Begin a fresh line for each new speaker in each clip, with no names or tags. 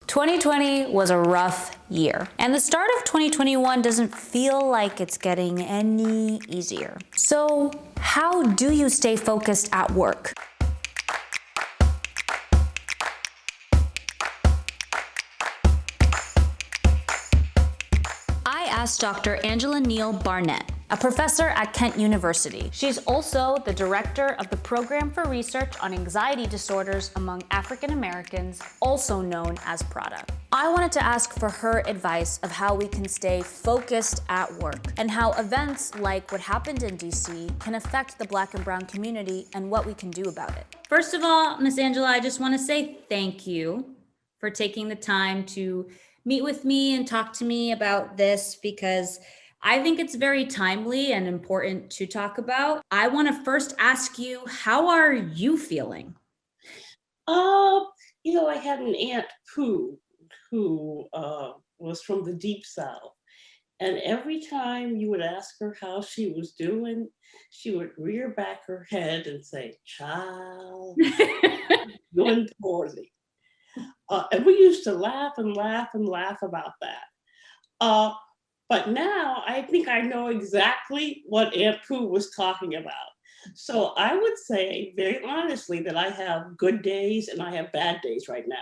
2020 was a rough year, and the start of 2021 doesn't feel like it's getting any easier. So, how do you stay focused at work? I asked Dr. Angela Neal-Barnett, a professor at Kent University. She's also the director of the Program for Research on Anxiety Disorders among African Americans, also known as PRADAA. I wanted to ask for her advice of how we can stay focused at work and how events like what happened in DC can affect the Black and Brown community and what we can do about it. First of all, Ms. Angela, I just want to say thank you for taking the time to meet with me and talk to me about this, because I think it's very timely and important to talk about. I want to first ask you, how are you feeling?
I had an aunt who was from the Deep South. And every time you would ask her how she was doing, she would rear back her head and say, "Child, doing poorly." And we used to laugh and laugh and laugh about that. But now I think I know exactly what Aunt Pooh was talking about. So I would say very honestly that I have good days and I have bad days right now.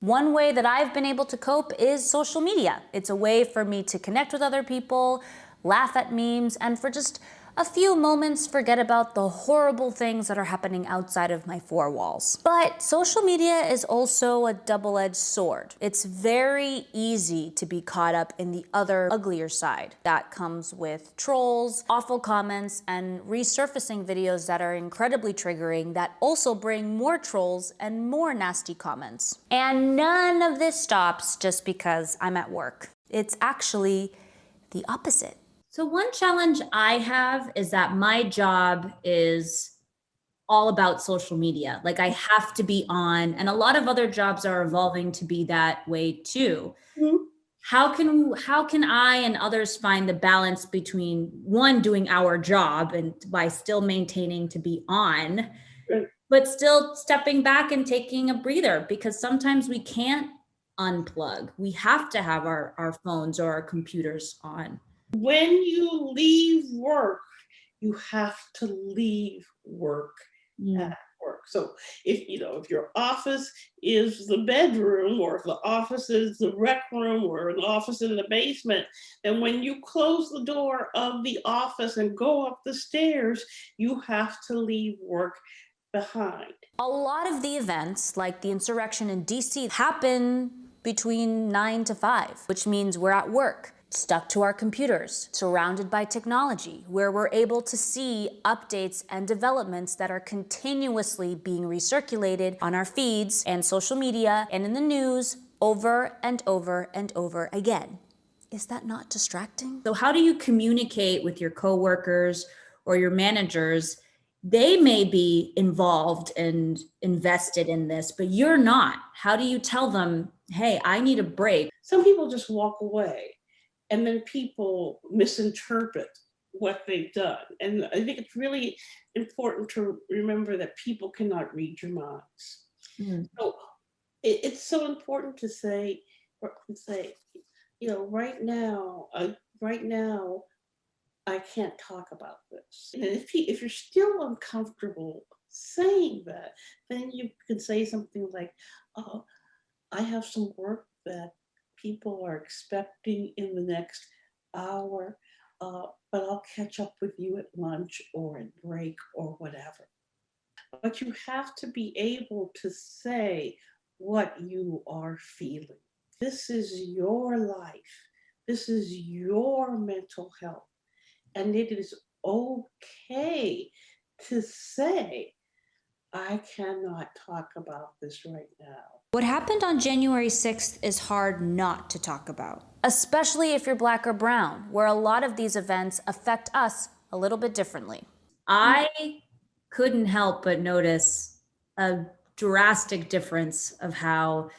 One way that I've been able to cope is social media. It's a way for me to connect with other people, laugh at memes, and for just a few moments forget about the horrible things that are happening outside of my four walls. But social media is also a double-edged sword. It's very easy to be caught up in the other uglier side. That comes with trolls, awful comments, and resurfacing videos that are incredibly triggering that also bring more trolls and more nasty comments. And none of this stops just because I'm at work. It's actually the opposite. So one challenge I have is that my job is all about social media. Like, I have to be on, and a lot of other jobs are evolving to be that way too.
Mm-hmm.
How can I and others find the balance between, one, doing our job and by still maintaining to be on, but still stepping back and taking a breather, because sometimes we can't unplug. We have to have our phones or our computers on.
When you leave work, you have to leave work at work. So if your office is the bedroom, or if the office is the rec room, or an office in the basement, then when you close the door of the office and go up the stairs, you have to leave work behind.
A lot of the events, like the insurrection in DC, happen between 9 to 5, which means we're at work, stuck to our computers, surrounded by technology, where we're able to see updates and developments that are continuously being recirculated on our feeds and social media and in the news over and over and over again. Is that not distracting? So how do you communicate with your coworkers or your managers? They may be involved and invested in this, but you're not. How do you tell them, hey, I need a break?
Some people just walk away. And then people misinterpret what they've done. And I think it's really important to remember that people cannot read your minds. So it's so important to say, right now, I can't talk about this. And if you're still uncomfortable saying that, then you can say something like, "Oh, I have some work that people are expecting in the next hour, but I'll catch up with you at lunch or at break or whatever." But you have to be able to say what you are feeling. This is your life. This is your mental health. And it is okay to say, "I cannot talk about this right now."
What happened on January 6th is hard not to talk about, especially if you're Black or brown, where a lot of these events affect us a little bit differently. I couldn't help but notice a drastic difference of how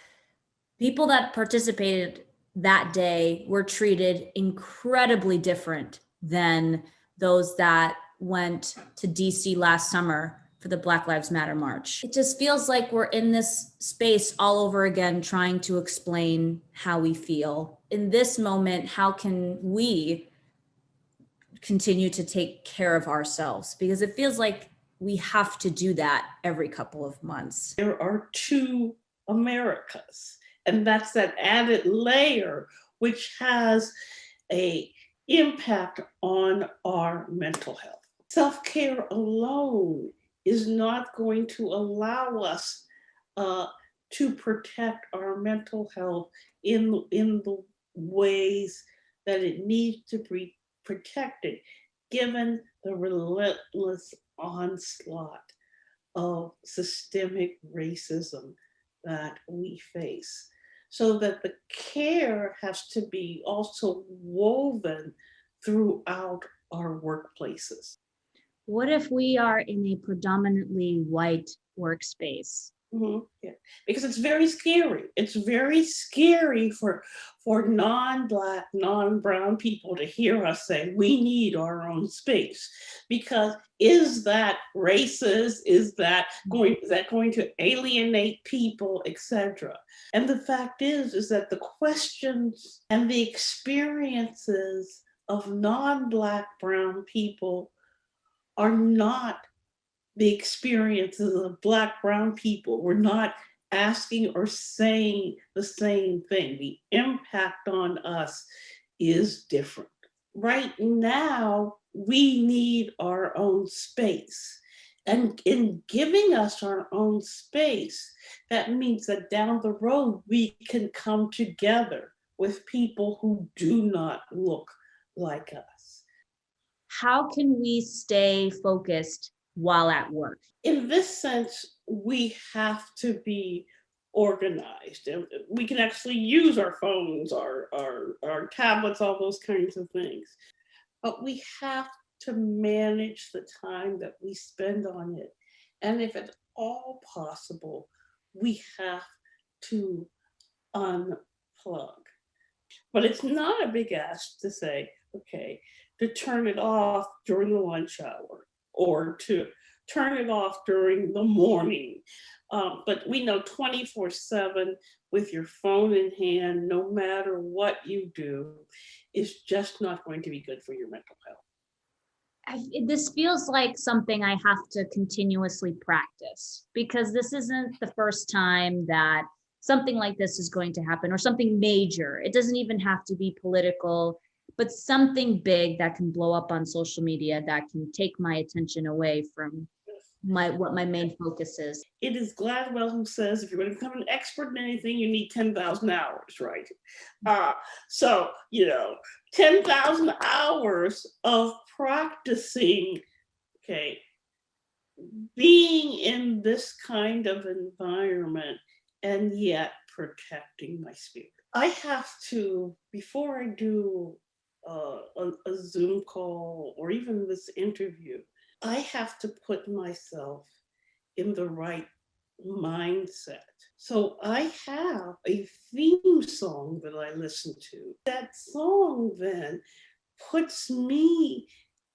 people that participated that day were treated incredibly different than those that went to DC last summer for the Black Lives Matter march. It just feels like we're in this space all over again, trying to explain how we feel. In this moment, how can we continue to take care of ourselves? Because it feels like we have to do that every couple of months.
There are two Americas, and that's that added layer, which has an impact on our mental health. Self-care alone is not going to allow us to protect our mental health in the ways that it needs to be protected, given the relentless onslaught of systemic racism that we face. So that the care has to be also woven throughout our workplaces.
What if we are in a predominantly white workspace?
Mm-hmm. Yeah. Because it's very scary. It's very scary for non-Black, non-brown people to hear us say we need our own space. Because is that racist? Is that going to alienate people, etc.? And the fact is that the questions and the experiences of non-Black, brown people are not the experiences of Black, brown people. We're not asking or saying the same thing. The impact on us is different. Right now, we need our own space. And in giving us our own space, that means that down the road, we can come together with people who do not look like us.
How can we stay focused while at work?
In this sense, we have to be organized. And we can actually use our phones, our tablets, all those kinds of things. But we have to manage the time that we spend on it. And if at all possible, we have to unplug. But it's not a big ask to say, okay, to turn it off during the lunch hour or to turn it off during the morning. But we know 24/7 with your phone in hand, no matter what you do, is just not going to be good for your mental health.
This feels like something I have to continuously practice, because this isn't the first time that something like this is going to happen, or something major. It doesn't even have to be political, but something big that can blow up on social media that can take my attention away from what my main focus is.
It is Gladwell who says, if you're going to become an expert in anything, you need 10,000 hours, right? So, 10,000 hours of practicing, okay, being in this kind of environment and yet protecting my spirit. I have to, before I do a Zoom call or even this interview, I have to put myself in the right mindset. So I have a theme song that I listen to. That song then puts me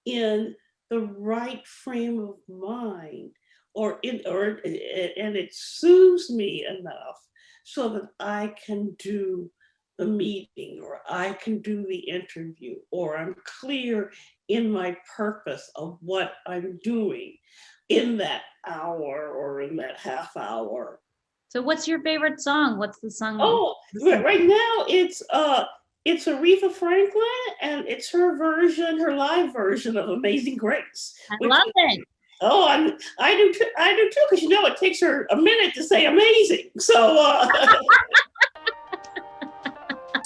in the right frame of mind, and it soothes me enough so that I can do the meeting, or I can do the interview, or I'm clear in my purpose of what I'm doing in that hour or in that half hour.
So what's your favorite song? What's the song?
Oh, right now it's Aretha Franklin, and it's her live version of Amazing Grace.
I love it.
Oh, I do too, because it takes her a minute to say amazing. So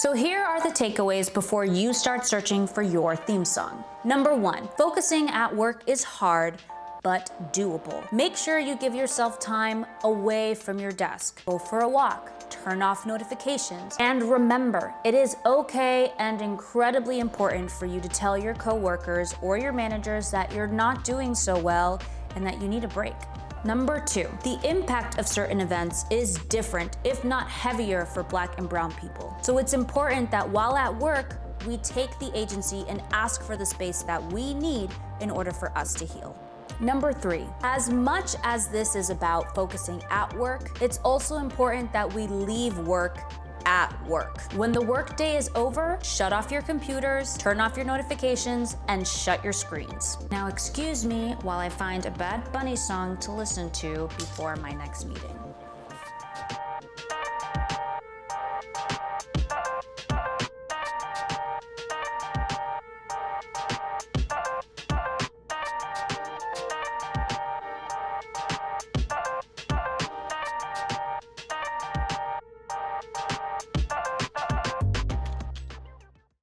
So here are the takeaways before you start searching for your theme song. Number 1, focusing at work is hard, but doable. Make sure you give yourself time away from your desk. Go for a walk, turn off notifications, and remember, it is okay and incredibly important for you to tell your coworkers or your managers that you're not doing so well and that you need a break. Number 2, the impact of certain events is different, if not heavier, for Black and brown people. So it's important that while at work, we take the agency and ask for the space that we need in order for us to heal. Number 3, as much as this is about focusing at work, it's also important that we leave work at work. When the workday is over, shut off your computers, turn off your notifications, and shut your screens. Now excuse me while I find a Bad Bunny song to listen to before my next meeting.